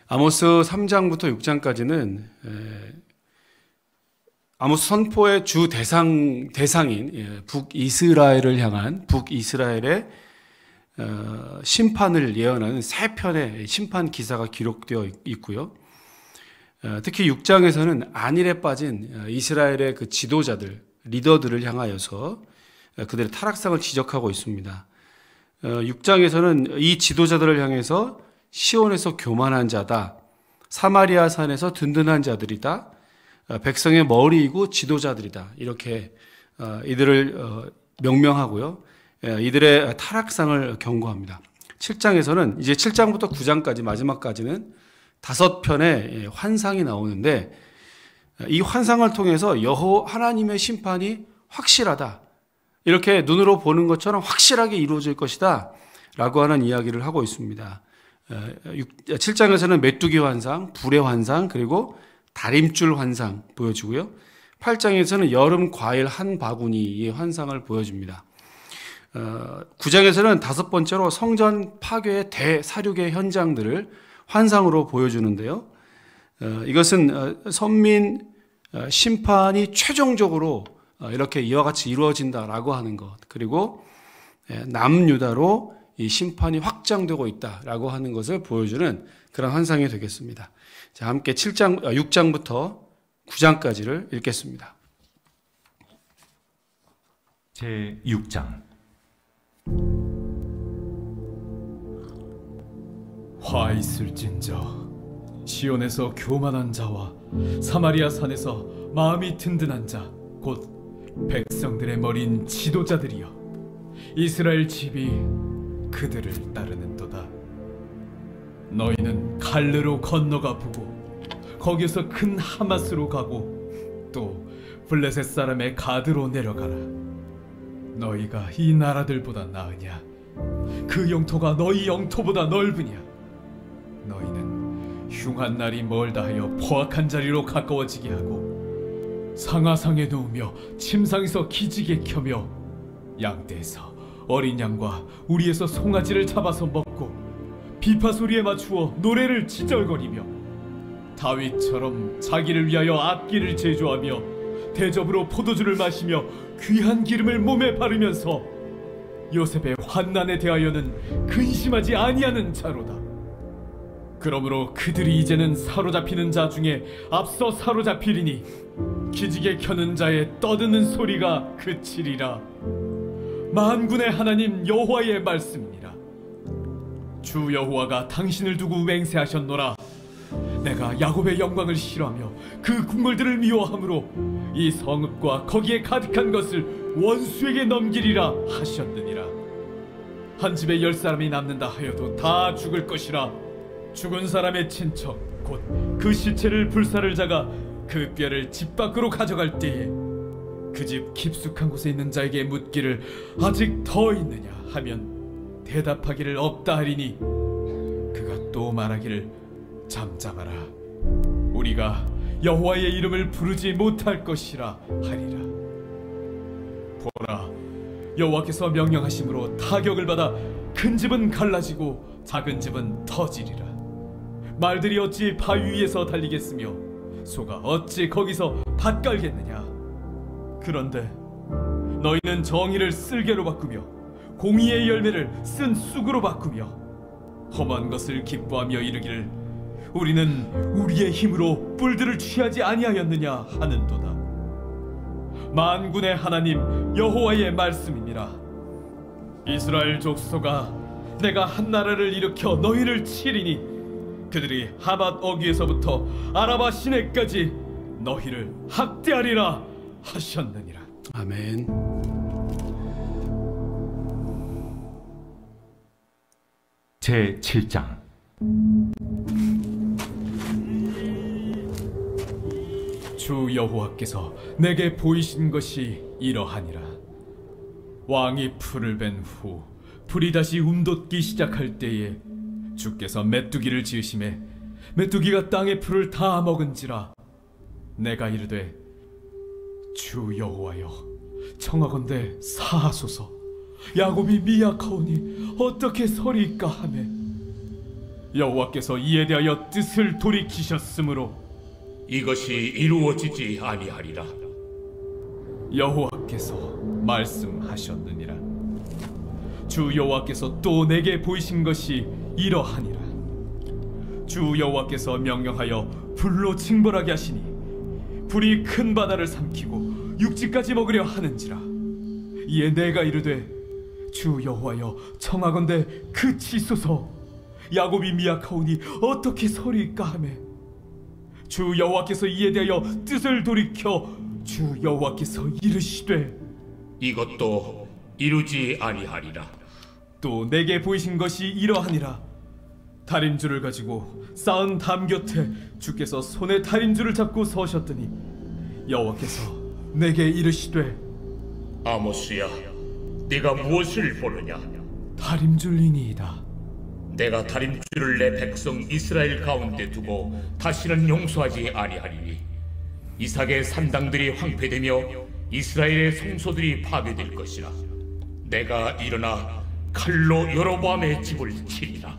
아모스 3장부터 6장까지는 아모스 선포의 주 대상인 북이스라엘을 향한 북이스라엘의 심판을 예언하는 세 편의 심판 기사가 기록되어 있고요. 특히 6장에서는 안일에 빠진 이스라엘의 그 지도자들, 리더들을 향하여서 그들의 타락상을 지적하고 있습니다. 6장에서는 이 지도자들을 향해서 시온에서 교만한 자다, 사마리아 산에서 든든한 자들이다, 백성의 머리이고 지도자들이다, 이렇게 이들을 명명하고요. 이들의 타락상을 경고합니다. 7장에서는 이제 7장부터 9장까지 마지막까지는 5편의 환상이 나오는데, 이 환상을 통해서 하나님의 심판이 확실하다, 이렇게 눈으로 보는 것처럼 확실하게 이루어질 것이다 라고 하는 이야기를 하고 있습니다. 7장에서는 메뚜기 환상, 불의 환상, 그리고 다림줄 환상 보여주고요. 8장에서는 여름 과일 한 바구니의 환상을 보여줍니다. 9장에서는 5번째로 성전 파괴의 대사륙의 현장들을 환상으로 보여주는데요. 이것은 선민 심판이 최종적으로 이렇게 이와 같이 이루어진다라고 하는 것, 그리고 남유다로 이 심판이 확장되고 있다라고 하는 것을 보여주는 그런 환상이 되겠습니다. 자, 함께 6장부터 9장까지를 읽겠습니다. 제6장. 화 있을진저 시온에서 교만한 자와 사마리아 산에서 마음이 든든한 자, 곧 백성들의 머리인 지도자들이여, 이스라엘 집이 그들을 따르는도다. 너희는 갈르로 건너가 보고 거기서 큰 하마스로 가고 또 블레셋 사람의 가드로 내려가라. 너희가 이 나라들보다 나으냐? 그 영토가 너희 영토보다 넓으냐? 너희는 흉한 날이 멀다 하여 포악한 자리로 가까워지게 하고 상하상에 누우며 침상에서 기지개 켜며 양떼에서 어린 양과 우리에서 송아지를 잡아서 먹고 비파 소리에 맞추어 노래를 치절거리며 다윗처럼 자기를 위하여 악기를 제조하며 대접으로 포도주를 마시며 귀한 기름을 몸에 바르면서 요셉의 환난에 대하여는 근심하지 아니하는 자로다. 그러므로 그들이 이제는 사로잡히는 자 중에 앞서 사로잡히리니 기지개 켜는 자의 떠드는 소리가 그치리라. 만군의 하나님 여호와의 말씀이니라. 주 여호와가 당신을 두고 맹세하셨노라. 내가 야곱의 영광을 싫어하며 그 궁궐들을 미워하므로 이 성읍과 거기에 가득한 것을 원수에게 넘기리라 하셨느니라. 한 집에 10사람이 남는다 하여도 다 죽을 것이라. 죽은 사람의 친척 곧 그 시체를 불사를 자가 그 뼈를 집 밖으로 가져갈 때에 그 집 깊숙한 곳에 있는 자에게 묻기를 아직 더 있느냐 하면 대답하기를 없다 하리니 그가 또 말하기를 잠잠하라. 우리가 여호와의 이름을 부르지 못할 것이라 하리라. 보라, 여호와께서 명령하심으로 타격을 받아 큰 집은 갈라지고 작은 집은 터지리라. 말들이 어찌 바위 위에서 달리겠으며 소가 어찌 거기서 밭 깔겠느냐. 그런데 너희는 정의를 쓸개로 바꾸며 공의의 열매를 쓴 쑥으로 바꾸며 험한 것을 기뻐하며 이르기를 우리는 우리의 힘으로 뿔들을 취하지 아니하였느냐 하는도다. 만군의 하나님 여호와의 말씀이니라. 이스라엘 족속아, 내가 한 나라를 일으켜 너희를 치리니 그들이 하맛 어귀에서부터 아라바 시내까지 너희를 학대하리라 하셨느니라. 아멘. 제7장. 주 여호와께서 내게 보이신 것이 이러하니라. 왕이 풀을 벤 후 풀이 다시 움돋기 시작할 때에 주께서 메뚜기를 지으심에 메뚜기가 땅의 풀을 다 먹은지라. 내가 이르되 주 여호와여, 청하건대 사하소서. 야곱이 미약하오니 어떻게 서리이까 하매 여호와께서 이에 대하여 뜻을 돌이키셨으므로 이것이 이루어지지 아니하리라. 여호와께서 말씀하셨느니라. 주 여호와께서 또 내게 보이신 것이 이러하니라. 주 여호와께서 명령하여 불로 징벌하게 하시니 불이 큰 바다를 삼키고 육지까지 먹으려 하는지라. 이에 내가 이르되 주 여호와여 청하건대 그치소서. 야곱이 미약하오니 어떻게 서리까 하매 주 여호와께서 이에 대하여 뜻을 돌이켜 주 여호와께서 이르시되 이것도 이루지 아니하리라. 또 내게 보이신 것이 이러하니라. 다림줄을 가지고 쌓은 담 곁에 주께서 손에 다림줄을 잡고 서셨더니 여호와께서 내게 이르시되 아모스야, 네가 무엇을 보느냐? 다림줄이니이다. 내가 다림줄을 내 백성 이스라엘 가운데 두고 다시는 용서하지 아니하리니 이삭의 산당들이 황폐되며 이스라엘의 성소들이 파괴될 것이라. 내가 일어나 칼로 여로보암의 집을 치리라.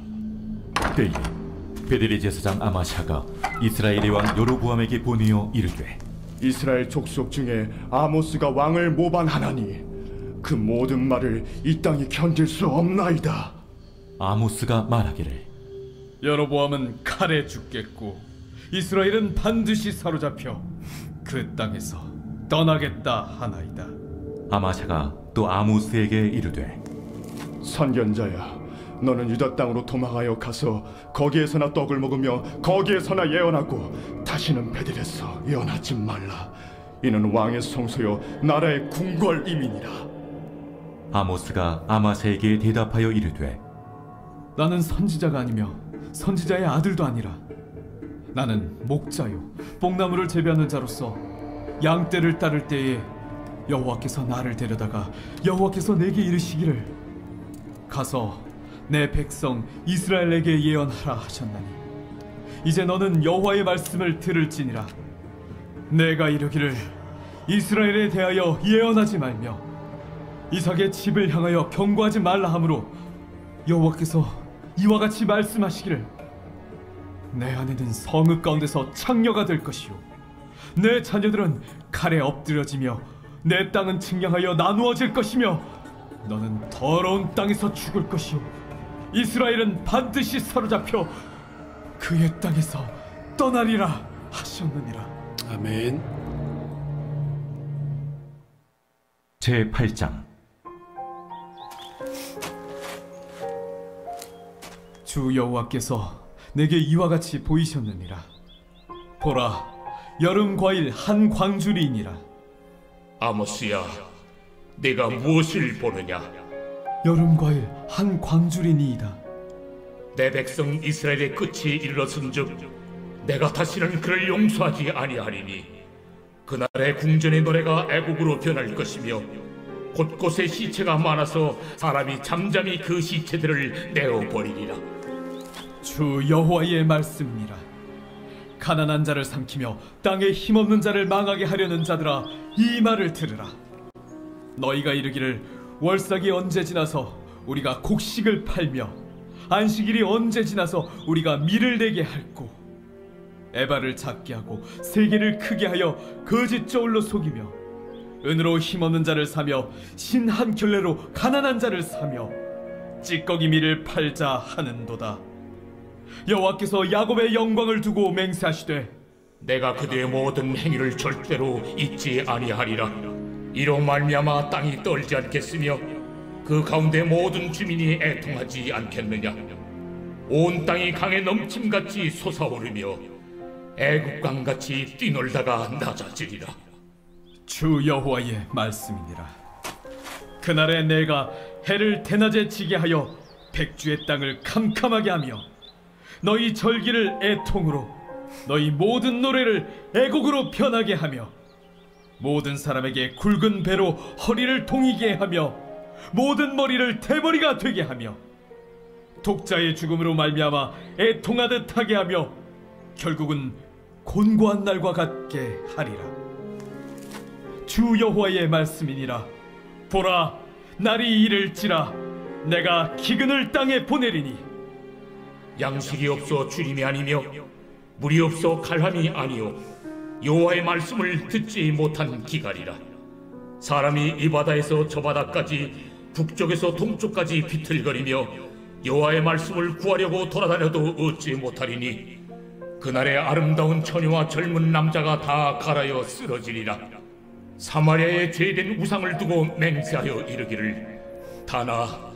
때에 베델의 제사장 아마샤가 이스라엘의 왕 여로보암에게 보내어 이르되 이스라엘 족속 중에 아모스가 왕을 모반하나니 그 모든 말을 이 땅이 견딜 수 없나이다. 아모스가 말하기를 여로보암은 칼에 죽겠고 이스라엘은 반드시 사로잡혀 그 땅에서 떠나겠다 하나이다. 아마샤가 또 아모스에게 이르되 선견자야, 너는 유다 땅으로 도망하여 가서 거기에서나 떡을 먹으며 거기에서나 예언하고 다시는 베델에서 예언하지 말라. 이는 왕의 성소요 나라의 궁궐임이니라. 아모스가 아마샤에게 대답하여 이르되 나는 선지자가 아니며 선지자의 아들도 아니라 나는 목자요 뽕나무를 재배하는 자로서 양떼를 따를 때에 여호와께서 나를 데려다가 여호와께서 내게 이르시기를 가서 내 백성 이스라엘에게 예언하라 하셨나니 이제 너는 여호와의 말씀을 들을지니라. 내가 이르기를 이스라엘에 대하여 예언하지 말며 이삭의 집을 향하여 경고하지 말라 하므로 여호와께서 이와 같이 말씀하시기를 내 아내는 성읍 가운데서 창녀가 될 것이요 내 자녀들은 칼에 엎드려지며 내 땅은 측량하여 나누어질 것이며 너는 더러운 땅에서 죽을 것이요 이스라엘은 반드시 사로잡혀 그의 땅에서 떠나리라 하셨느니라. 아멘. 제8장 주 여호와께서 내게 이와 같이 보이셨느니라. 보라, 여름 과일 한 광주리이니라. 아모스야, 네가 무엇을 보느냐? 여름 과일 한 광주리니이다. 내 백성 이스라엘의 끝이 이르렀은즉 내가 다시는 그를 용서하지 아니하리니 그날의 궁전의 노래가 애곡으로 변할 것이며 곳곳에 시체가 많아서 사람이 잠잠히 그 시체들을 내어버리리라. 주 여호와의 말씀이라. 가난한 자를 삼키며 땅에 힘없는 자를 망하게 하려는 자들아, 이 말을 들으라. 너희가 이르기를 월삭이 언제 지나서 우리가 곡식을 팔며 안식일이 언제 지나서 우리가 밀을 내게 할꼬. 에바를 작게 하고 세계를 크게 하여 거짓 저울로 속이며 은으로 힘없는 자를 사며 신 한 켤레로 가난한 자를 사며 찌꺼기 밀을 팔자 하는도다. 여호와께서 야곱의 영광을 두고 맹세하시되 내가 그들의 모든 행위를 절대로 잊지 아니하리라. 이로 말미암아 땅이 떨지 않겠으며 그 가운데 모든 주민이 애통하지 않겠느냐. 온 땅이 강에 넘침같이 솟아오르며 애국강같이 뛰놀다가 낮아지리라. 주 여호와의 말씀이니라. 그날에 내가 해를 대낮에 지게 하여 백주의 땅을 캄캄하게 하며 너희 절기를 애통으로 너희 모든 노래를 애곡으로 변하게 하며 모든 사람에게 굵은 배로 허리를 동이게 하며 모든 머리를 대머리가 되게 하며 독자의 죽음으로 말미암아 애통하듯 하게 하며 결국은 곤고한 날과 같게 하리라. 주 여호와의 말씀이니라. 보라, 날이 이를지라 내가 기근을 땅에 보내리니 양식이 없어 주림이 아니며 물이 없어 갈함이 아니요 여호와의 말씀을 듣지 못한 기갈이라. 사람이 이 바다에서 저 바다까지 북쪽에서 동쪽까지 비틀거리며 여호와의 말씀을 구하려고 돌아다녀도 얻지 못하리니 그날에 아름다운 처녀와 젊은 남자가 다 갈아여 쓰러지리라. 사마리아에 죄된 우상을 두고 맹세하여 이르기를 다나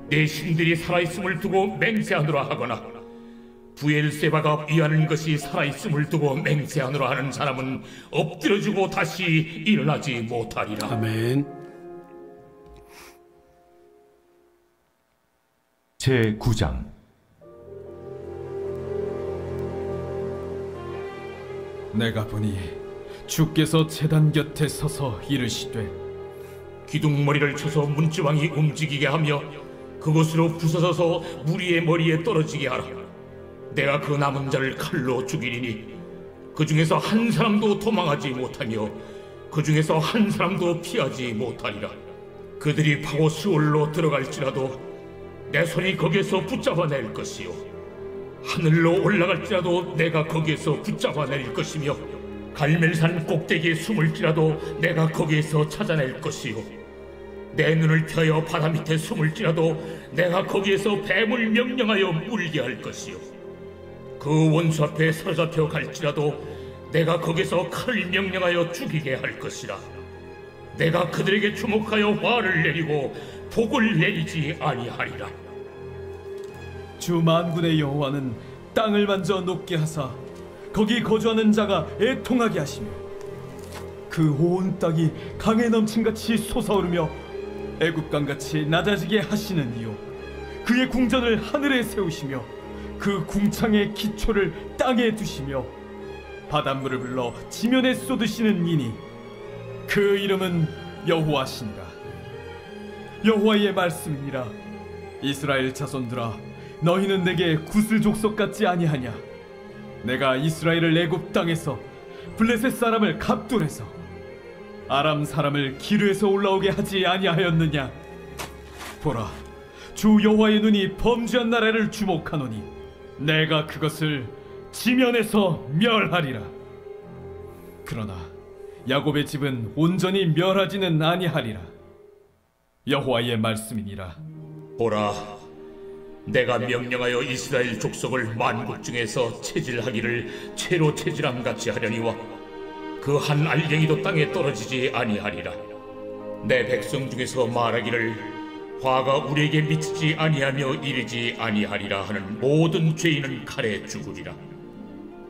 내 신들이 살아있음을 두고 맹세하노라 하거나 부엘세바가 위하는 것이 살아있음을 두고 맹세하노라 하는 사람은 엎드려주고 다시 일어나지 못하리라. 아멘. 제9장. 내가 보니 주께서 제단 곁에 서서 이르시되 기둥머리를 쳐서 문지방이 움직이게 하며 그곳으로 부서져서 무리의 머리에 떨어지게 하라. 내가 그 남은 자를 칼로 죽이리니 그 중에서 한 사람도 도망하지 못하며 그 중에서 한 사람도 피하지 못하리라. 그들이 파고 수월로 들어갈지라도 내 손이 거기에서 붙잡아낼 것이요 하늘로 올라갈지라도 내가 거기에서 붙잡아낼 것이며 갈멜산 꼭대기에 숨을지라도 내가 거기에서 찾아낼 것이요 내 눈을 펴여 바다 밑에 숨을지라도 내가 거기에서 뱀을 명령하여 물게 할 것이요 그 원수 앞에 사로잡혀 갈지라도 내가 거기서 칼을 명령하여 죽이게 할 것이라. 내가 그들에게 주목하여 화를 내리고 복을 내리지 아니하리라. 주 만군의 여호와는 땅을 만져 녹게 하사 거기 거주하는 자가 애통하게 하시며 그 온 땅이 강에 넘친같이 솟아오르며 애굽강같이 낮아지게 하시는 이요 그의 궁전을 하늘에 세우시며 그 궁창의 기초를 땅에 두시며 바닷물을 불러 지면에 쏟으시는 이니 그 이름은 여호와시니라. 여호와의 말씀이니라. 이스라엘 자손들아, 너희는 내게 구슬 족속 같지 아니하냐? 내가 이스라엘을 애굽 땅에서 블레셋 사람을 갑돌에서 아람 사람을 기르에서 올라오게 하지 아니하였느냐? 보라, 주 여호와의 눈이 범죄한 나라를 주목하노니 내가 그것을 지면에서 멸하리라. 그러나 야곱의 집은 온전히 멸하지는 아니하리라. 여호와의 말씀이니라. 보라, 내가 명령하여 이스라엘 족속을 만국 중에서 체질하기를 채로 체질함 같이 하려니와 그 한 알갱이도 땅에 떨어지지 아니하리라. 내 백성 중에서 말하기를 화가 우리에게 미치지 아니하며 이르지 아니하리라 하는 모든 죄인은 칼에 죽으리라.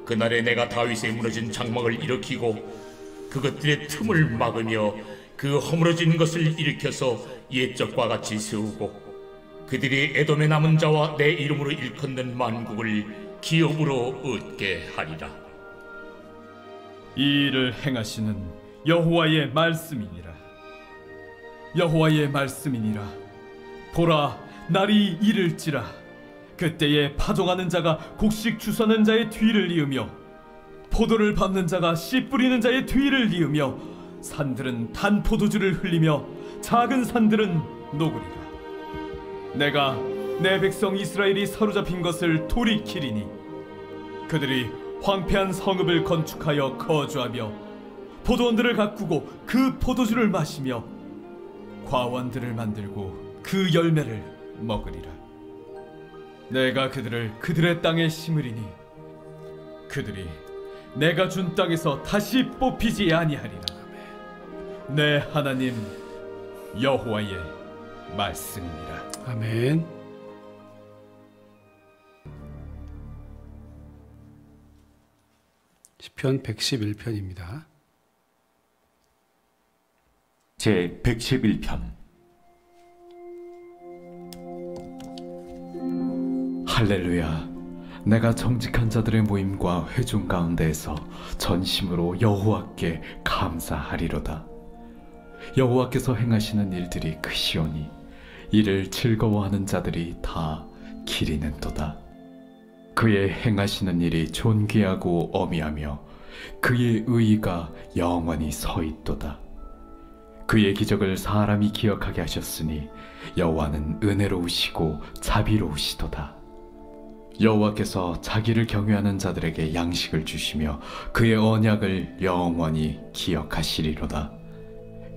그날에 내가 다윗의 무너진 장막을 일으키고 그것들의 틈을 막으며 그 허물어진 것을 일으켜서 옛적과 같이 세우고 그들이 에돔의 남은 자와 내 이름으로 일컫는 만국을 기업으로 얻게 하리라. 이 일을 행하시는 여호와의 말씀이니라. 여호와의 말씀이니라. 보라, 날이 이를지라. 그때에 파종하는 자가 곡식 주서는 자의 뒤를 이으며 포도를 밟는 자가 씨 뿌리는 자의 뒤를 이으며 산들은 단 포도주를 흘리며 작은 산들은 녹으리라. 내가 내 백성 이스라엘이 사로잡힌 것을 돌이키리니 그들이 황폐한 성읍을 건축하여 거주하며 포도원들을 가꾸고 그 포도주를 마시며 과원들을 만들고 그 열매를 먹으리라. 내가 그들을 그들의 땅에 심으리니 그들이 내가 준 땅에서 다시 뽑히지 아니하리라. 내 하나님 여호와의 말씀이니라. 아멘. 시편 111편입니다. 제111편. 할렐루야. 내가 정직한 자들의 모임과 회중 가운데에서 전심으로 여호와께 감사하리로다. 여호와께서 행하시는 일들이 크시오니 이를 즐거워하는 자들이 다 기리는도다. 그의 행하시는 일이 존귀하고 어미하며 그의 의의가 영원히 서있도다. 그의 기적을 사람이 기억하게 하셨으니 여호와는 은혜로우시고 자비로우시도다. 여호와께서 자기를 경외하는 자들에게 양식을 주시며 그의 언약을 영원히 기억하시리로다.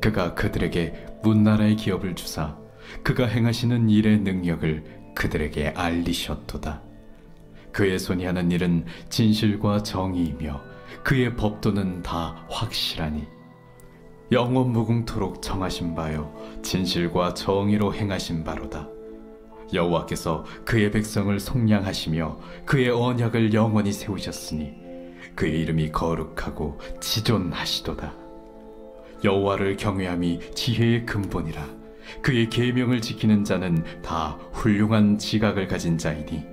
그가 그들에게 문나라의 기업을 주사 그가 행하시는 일의 능력을 그들에게 알리셨도다. 그의 손이 하는 일은 진실과 정의이며 그의 법도는 다 확실하니 영원 무궁토록 정하신 바요 진실과 정의로 행하신 바로다. 여호와께서 그의 백성을 속량하시며 그의 언약을 영원히 세우셨으니 그의 이름이 거룩하고 지존하시도다. 여호와를 경외함이 지혜의 근본이라. 그의 계명을 지키는 자는 다 훌륭한 지각을 가진 자이니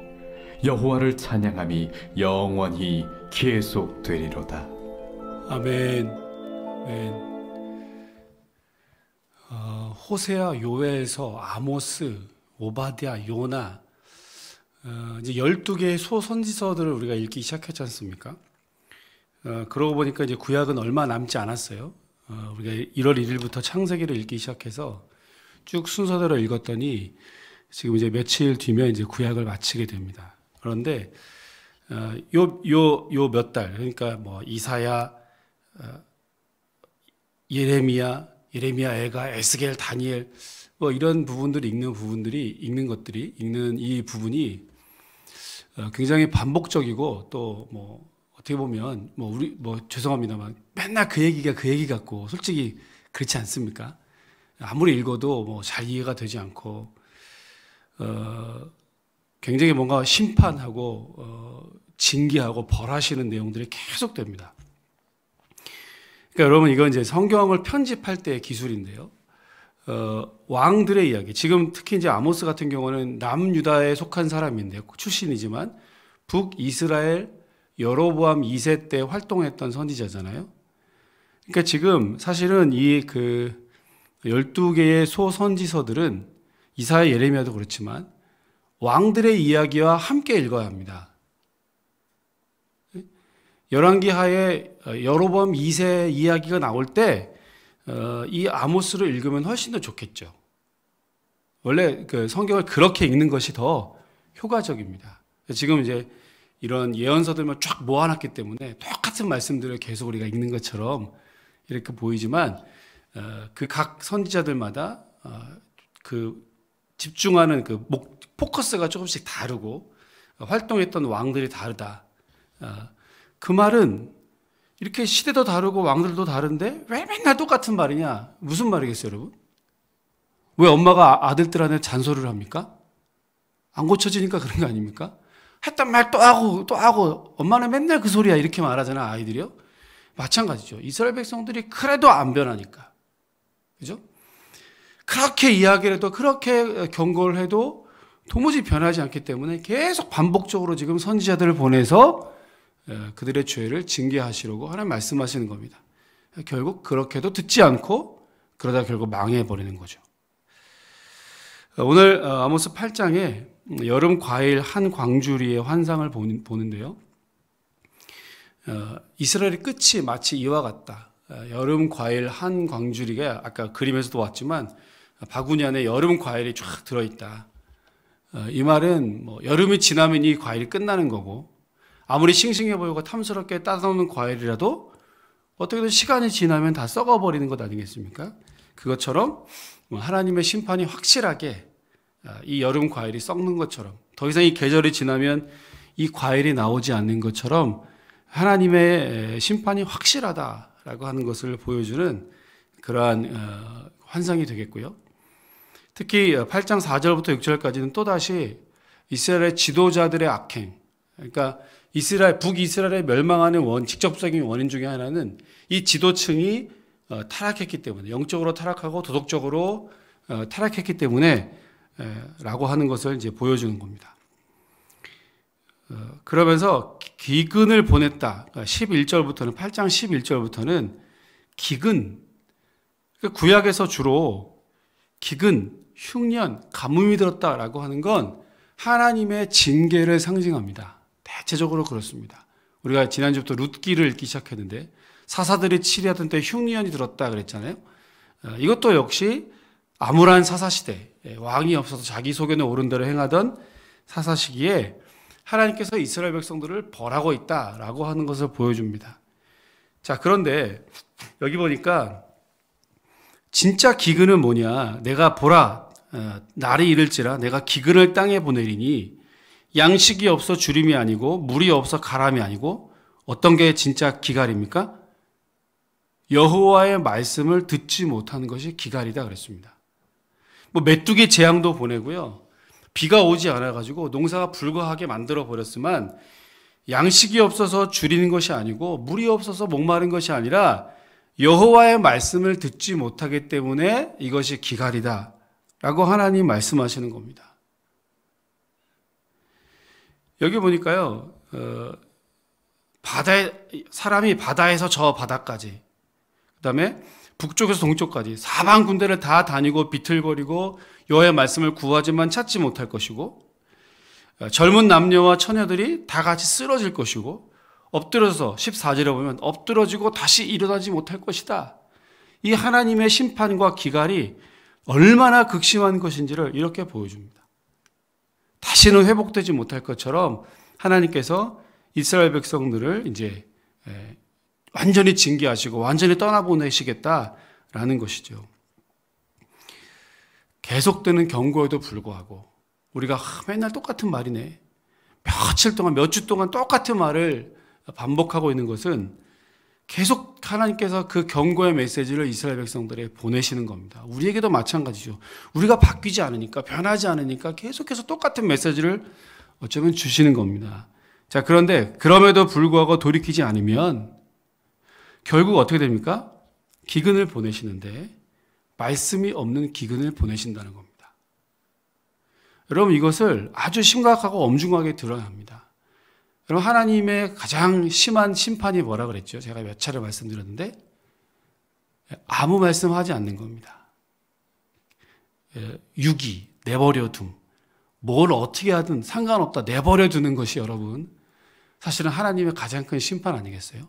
여호와를 찬양함이 영원히 계속되리로다. 아멘. 아멘. 호세아, 요엘서, 아모스, 오바댜, 요나, 이제 12개의 소선지서들을 우리가 읽기 시작했지 않습니까? 그러고 보니까 이제 구약은 얼마 남지 않았어요. 우리가 1월 1일부터 창세기를 읽기 시작해서 쭉 순서대로 읽었더니 지금 이제 며칠 뒤면 이제 구약을 마치게 됩니다. 그런데 요 몇 달, 그러니까 뭐 이사야, 예레미야, 애가, 에스겔, 다니엘, 뭐 이런 부분들이 읽는 이 부분이 굉장히 반복적이고 또 뭐 어떻게 보면 죄송합니다만 맨날 그 얘기 같고 솔직히 그렇지 않습니까? 아무리 읽어도 뭐 잘 이해가 되지 않고 굉장히 뭔가 심판하고 징계하고 벌하시는 내용들이 계속 됩니다. 그러니까 여러분 이건 이제 성경을 편집할 때의 기술인데요. 왕들의 이야기. 지금 특히 이제 아모스 같은 경우는 남유다에 속한 사람인데 출신이지만 북이스라엘 여로보암 2세 때 활동했던 선지자잖아요. 그러니까 지금 사실은 이 12개의 소선지서들은 이사야, 예레미야도 그렇지만 왕들의 이야기와 함께 읽어야 합니다. 열왕기하에 여로보암 2세 이야기가 나올 때 이 아모스를 읽으면 훨씬 더 좋겠죠. 원래 그 성경을 그렇게 읽는 것이 더 효과적입니다. 지금 이제 이런 예언서들만 쫙 모아놨기 때문에 똑같은 말씀들을 계속 우리가 읽는 것처럼 이렇게 보이지만 그 각 선지자들마다 그 집중하는 그 포커스가 조금씩 다르고 활동했던 왕들이 다르다. 그 말은 이렇게 시대도 다르고 왕들도 다른데 왜 맨날 똑같은 말이냐? 무슨 말이겠어요, 여러분? 왜 엄마가 아들들한테 잔소리를 합니까? 안 고쳐지니까 그런 거 아닙니까? 했던 말 또 하고 엄마는 맨날 그 소리야 이렇게 말하잖아, 아이들이요. 마찬가지죠. 이스라엘 백성들이 그래도 안 변하니까. 그죠? 그렇게 이야기를 해도 그렇게 경고를 해도 도무지 변하지 않기 때문에 계속 반복적으로 지금 선지자들을 보내서 그들의 죄를 징계하시려고 하나님 말씀하시는 겁니다. 결국 그렇게도 듣지 않고 그러다 결국 망해버리는 거죠. 오늘 아모스 8장에 여름 과일 한 광주리의 환상을 보는데요. 이스라엘의 끝이 마치 이와 같다. 여름 과일 한 광주리가 아까 그림에서도 왔지만 바구니 안에 여름 과일이 쫙 들어있다. 이 말은 뭐 여름이 지나면 이 과일이 끝나는 거고 아무리 싱싱해 보이고 탐스럽게 따놓는 과일이라도 어떻게든 시간이 지나면 다 썩어버리는 것 아니겠습니까? 그것처럼 하나님의 심판이 확실하게 이 여름 과일이 썩는 것처럼 더 이상 이 계절이 지나면 이 과일이 나오지 않는 것처럼 하나님의 심판이 확실하다라고 하는 것을 보여주는 그러한 환상이 되겠고요. 특히 8장 4절부터 6절까지는 또다시 이스라엘의 지도자들의 악행, 그러니까 북이스라엘의 멸망하는 직접적인 원인 중에 하나는 이 지도층이 타락했기 때문에, 영적으로 타락하고 도덕적으로 타락했기 때문에 라고 하는 것을 이제 보여주는 겁니다. 그러면서 기근을 보냈다. 11절부터는 8장 11절부터는 기근, 구약에서 주로 기근, 흉년, 가뭄이 들었다라고 하는 건 하나님의 징계를 상징합니다. 대체적으로 그렇습니다. 우리가 지난주부터 룻기를 읽기 시작했는데 사사들이 치리하던 때 흉년이 들었다 그랬잖아요. 이것도 역시 암울한 사사시대, 왕이 없어서 자기 소견에 옳은 대로 행하던 사사시기에 하나님께서 이스라엘 백성들을 벌하고 있다라고 하는 것을 보여줍니다. 자, 그런데 여기 보니까 진짜 기근은 뭐냐? 내가 보라, 날이 이를지라 내가 기근을 땅에 보내리니 양식이 없어 주림이 아니고 물이 없어 가람이 아니고 어떤 게 진짜 기갈입니까? 여호와의 말씀을 듣지 못하는 것이 기갈이다 그랬습니다. 메뚜기 재앙도 보내고요. 비가 오지 않아가지고 농사가 불과하게 만들어 버렸지만 양식이 없어서 줄이는 것이 아니고 물이 없어서 목마른 것이 아니라 여호와의 말씀을 듣지 못하기 때문에 이것이 기갈이다 라고 하나님 말씀하시는 겁니다. 여기 보니까요, 사람이 바다에서 저 바다까지, 그 다음에 북쪽에서 동쪽까지 사방 군데를 다 다니고 비틀거리고 여호와의 말씀을 구하지만 찾지 못할 것이고, 젊은 남녀와 처녀들이 다 같이 쓰러질 것이고, 엎드려서 14절에 보면 엎드러지고 다시 일어나지 못할 것이다. 이 하나님의 심판과 기갈이 얼마나 극심한 것인지를 이렇게 보여줍니다. 다시는 회복되지 못할 것처럼 하나님께서 이스라엘 백성들을 이제 완전히 징계하시고 완전히 떠나보내시겠다라는 것이죠. 계속되는 경고에도 불구하고 우리가 맨날 똑같은 말이네, 며칠 동안 몇 주 동안 똑같은 말을 반복하고 있는 것은 계속 하나님께서 그 경고의 메시지를 이스라엘 백성들에 보내시는 겁니다. 우리에게도 마찬가지죠. 우리가 바뀌지 않으니까, 변하지 않으니까 계속해서 똑같은 메시지를 어쩌면 주시는 겁니다. 자, 그런데 그럼에도 불구하고 돌이키지 않으면 결국 어떻게 됩니까? 기근을 보내시는데 말씀이 없는 기근을 보내신다는 겁니다. 여러분, 이것을 아주 심각하고 엄중하게 들어야 합니다. 여러분, 하나님의 가장 심한 심판이 뭐라 그랬죠? 제가 몇 차례 말씀드렸는데 아무 말씀하지 않는 겁니다. 유기, 내버려둠, 뭘 어떻게 하든 상관없다 내버려두는 것이 여러분 사실은 하나님의 가장 큰 심판 아니겠어요?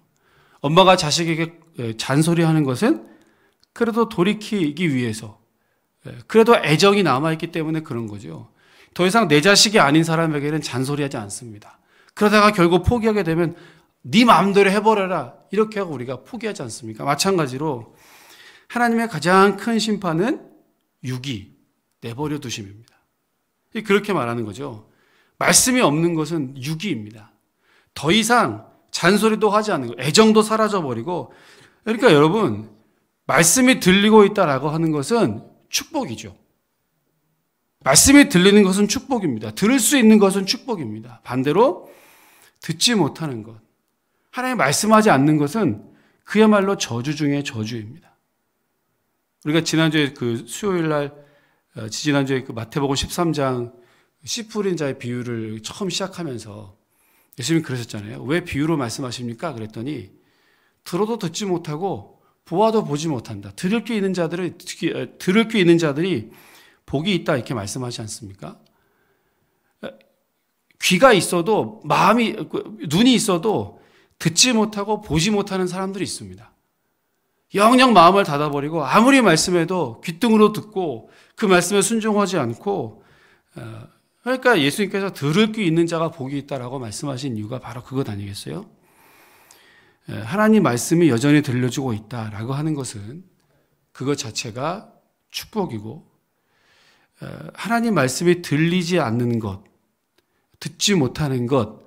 엄마가 자식에게 잔소리하는 것은 그래도 돌이키기 위해서, 그래도 애정이 남아있기 때문에 그런 거죠. 더 이상 내 자식이 아닌 사람에게는 잔소리하지 않습니다. 그러다가 결국 포기하게 되면 네 마음대로 해버려라 이렇게 하고 우리가 포기하지 않습니까? 마찬가지로 하나님의 가장 큰 심판은 유기, 내버려 두심입니다. 그렇게 말하는 거죠. 말씀이 없는 것은 유기입니다. 더 이상 잔소리도 하지 않는 거, 애정도 사라져버리고, 그러니까 여러분, 말씀이 들리고 있다라고 하는 것은 축복이죠. 말씀이 들리는 것은 축복입니다. 들을 수 있는 것은 축복입니다. 반대로 듣지 못하는 것, 하나님 말씀하지 않는 것은 그야말로 저주 중에 저주입니다. 우리가 지난주에 그 수요일날, 지난주에 그 마태복음 13장 씨 뿌린 자의 비유를 처음 시작하면서 예수님이 그러셨잖아요. 왜 비유로 말씀하십니까? 그랬더니 들어도 듣지 못하고 보아도 보지 못한다. 들을 귀 있는 자들이 복이 있다 이렇게 말씀하지 않습니까? 귀가 있어도 눈이 있어도 듣지 못하고 보지 못하는 사람들이 있습니다. 영영 마음을 닫아버리고 아무리 말씀해도 귓등으로 듣고 그 말씀에 순종하지 않고, 그러니까 예수님께서 들을 귀 있는 자가 복이 있다라고 말씀하신 이유가 바로 그것 아니겠어요? 하나님 말씀이 여전히 들려주고 있다라고 하는 것은 그것 자체가 축복이고, 하나님 말씀이 들리지 않는 것, 듣지 못하는 것,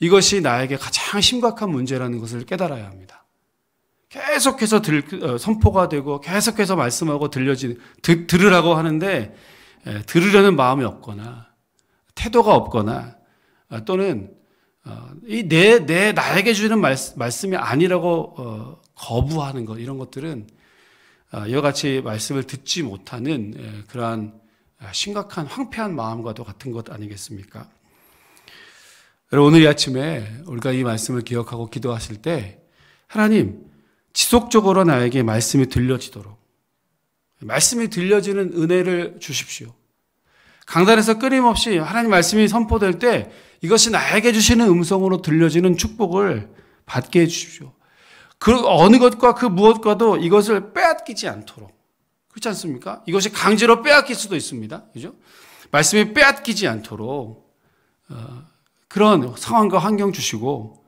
이것이 나에게 가장 심각한 문제라는 것을 깨달아야 합니다. 계속해서 선포가 되고 계속해서 말씀하고 들으라고 하는데 들으려는 마음이 없거나 태도가 없거나 또는 나에게 주는 말씀이 아니라고 거부하는 것, 이런 것들은 이와 같이 말씀을 듣지 못하는 그러한 심각한 황폐한 마음과도 같은 것 아니겠습니까? 여러분, 오늘 이 아침에 우리가 이 말씀을 기억하고 기도하실 때 하나님 지속적으로 나에게 말씀이 들려지도록, 말씀이 들려지는 은혜를 주십시오. 강단에서 끊임없이 하나님 말씀이 선포될 때 이것이 나에게 주시는 음성으로 들려지는 축복을 받게 해주십시오. 그 어느 것과 그 무엇과도 이것을 빼앗기지 않도록, 그렇지 않습니까? 이것이 강제로 빼앗길 수도 있습니다. 그죠? 말씀이 빼앗기지 않도록 그런 상황과 환경 주시고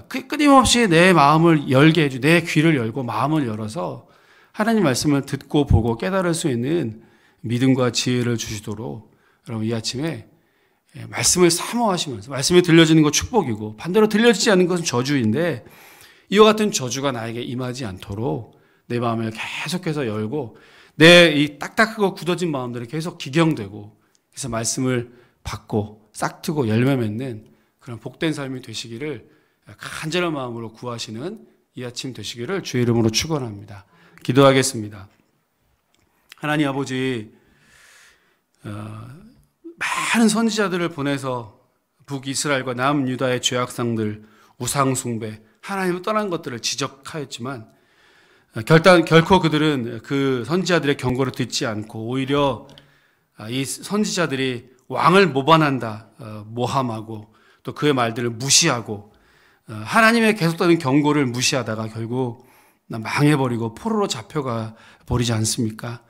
끊임없이 내 마음을 열게 해주, 내 귀를 열고 마음을 열어서 하나님 말씀을 듣고 보고 깨달을 수 있는 믿음과 지혜를 주시도록 여러분 이 아침에 말씀을 사모하시면서, 말씀이 들려지는 것 축복이고 반대로 들려지지 않는 것은 저주인데 이와 같은 저주가 나에게 임하지 않도록 내 마음을 계속해서 열고 내 이 딱딱하고 굳어진 마음들이 계속 기경되고 그래서 말씀을 받고 싹트고 열매 맺는 그런 복된 삶이 되시기를 간절한 마음으로 구하시는 이 아침 되시기를 주의 이름으로 축원합니다. 기도하겠습니다. 하나님 아버지, 많은 선지자들을 보내서 북이스라엘과 남유다의 죄악상들, 우상숭배, 하나님을 떠난 것들을 지적하였지만 결코 그들은 그 선지자들의 경고를 듣지 않고 오히려 이 선지자들이 왕을 모반한다 모함하고 또 그의 말들을 무시하고 하나님의 계속되는 경고를 무시하다가 결국 망해버리고 포로로 잡혀가 버리지 않습니까?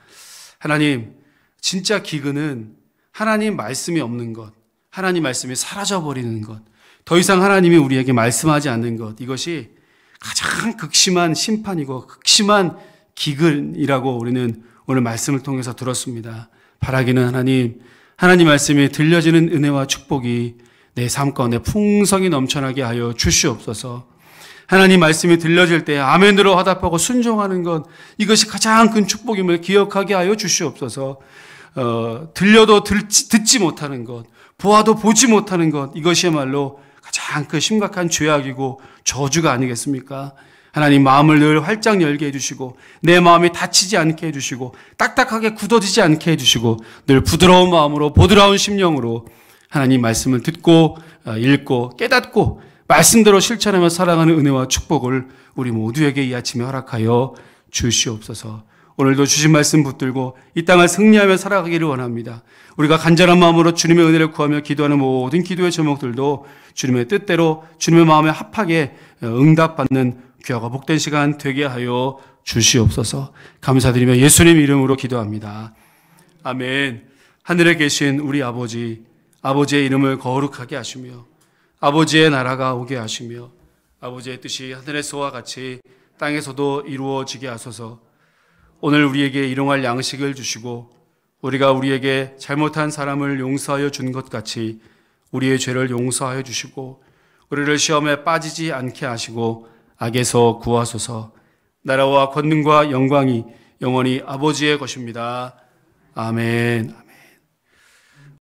하나님, 진짜 기근은 하나님 말씀이 없는 것, 하나님 말씀이 사라져버리는 것, 더 이상 하나님이 우리에게 말씀하지 않는 것, 이것이 가장 극심한 심판이고 극심한 기근이라고 우리는 오늘 말씀을 통해서 들었습니다. 바라기는 하나님 말씀이 들려지는 은혜와 축복이 내 삶 가운데 풍성히 넘쳐나게 하여 주시옵소서. 하나님 말씀이 들려질 때 아멘으로 화답하고 순종하는 것, 이것이 가장 큰 축복임을 기억하게 하여 주시옵소서. 들려도 듣지 못하는 것, 보아도 보지 못하는 것, 이것이야말로 가장 그 심각한 죄악이고 저주가 아니겠습니까? 하나님 마음을 늘 활짝 열게 해주시고 내 마음이 다치지 않게 해주시고 딱딱하게 굳어지지 않게 해주시고 늘 부드러운 마음으로 보드라운 심령으로 하나님 말씀을 듣고 읽고 깨닫고 말씀대로 실천하며 살아가는 은혜와 축복을 우리 모두에게 이 아침에 허락하여 주시옵소서. 오늘도 주신 말씀 붙들고 이 땅을 승리하며 살아가기를 원합니다. 우리가 간절한 마음으로 주님의 은혜를 구하며 기도하는 모든 기도의 제목들도 주님의 뜻대로 주님의 마음에 합하게 응답받는 귀하고 복된 시간 되게 하여 주시옵소서. 감사드리며 예수님 이름으로 기도합니다. 아멘. 하늘에 계신 우리 아버지, 아버지의 이름을 거룩하게 하시며 아버지의 나라가 오게 하시며 아버지의 뜻이 하늘에서와 같이 땅에서도 이루어지게 하소서. 오늘 우리에게 일용할 양식을 주시고 우리가 우리에게 잘못한 사람을 용서하여 준 것 같이 우리의 죄를 용서하여 주시고 우리를 시험에 빠지지 않게 하시고 악에서 구하소서. 나라와 권능과 영광이 영원히 아버지의 것입니다. 아멘.